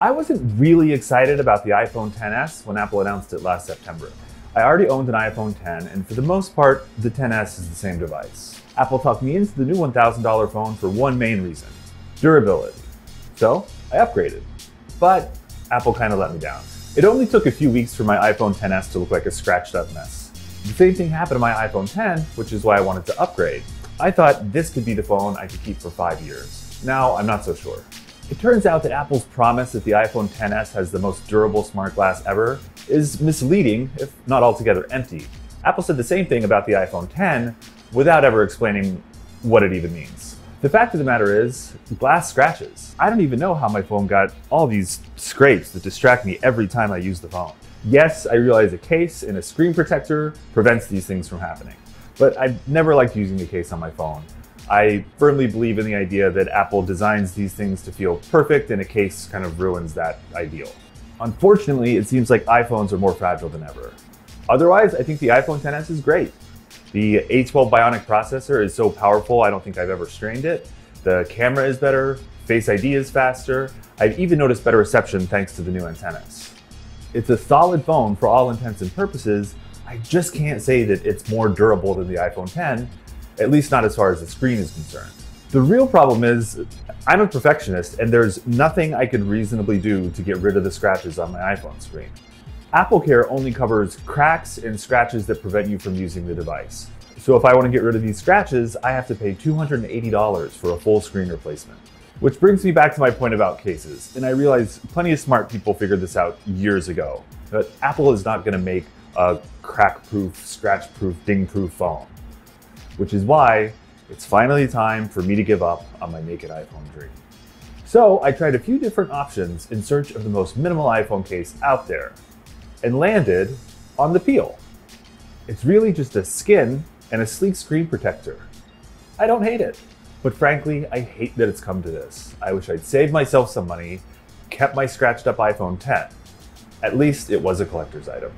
I wasn't really excited about the iPhone XS when Apple announced it last September. I already owned an iPhone X, and for the most part, the XS is the same device. Apple talked me into the new $1,000 phone for one main reason: durability. So I upgraded. But Apple kind of let me down. It only took a few weeks for my iPhone XS to look like a scratched up mess. The same thing happened to my iPhone X, which is why I wanted to upgrade. I thought this could be the phone I could keep for 5 years. Now I'm not so sure. It turns out that Apple's promise that the iPhone XS has the most durable smart glass ever is misleading, if not altogether empty. Apple said the same thing about the iPhone X without ever explaining what it even means. The fact of the matter is, glass scratches. I don't even know how my phone got all these scrapes that distract me every time I use the phone. Yes, I realize a case and a screen protector prevents these things from happening, but I've never liked using a case on my phone. I firmly believe in the idea that Apple designs these things to feel perfect, and a case kind of ruins that ideal. Unfortunately, it seems like iPhones are more fragile than ever. Otherwise, I think the iPhone XS is great. The A12 Bionic processor is so powerful, I don't think I've ever strained it. The camera is better, Face ID is faster. I've even noticed better reception thanks to the new antennas. It's a solid phone for all intents and purposes. I just can't say that it's more durable than the iPhone X, at least not as far as the screen is concerned. The real problem is, I'm a perfectionist and there's nothing I could reasonably do to get rid of the scratches on my iPhone screen. AppleCare only covers cracks and scratches that prevent you from using the device. So if I want to get rid of these scratches, I have to pay $280 for a full screen replacement. Which brings me back to my point about cases, and I realize plenty of smart people figured this out years ago, but Apple is not going to make a crack-proof, scratch-proof, ding-proof phone. Which is why it's finally time for me to give up on my naked iPhone dream. So I tried a few different options in search of the most minimal iPhone case out there, and landed on the Peel. It's really just a skin and a sleek screen protector. I don't hate it, but frankly, I hate that it's come to this. I wish I'd saved myself some money, kept my scratched up iPhone X. At least it was a collector's item.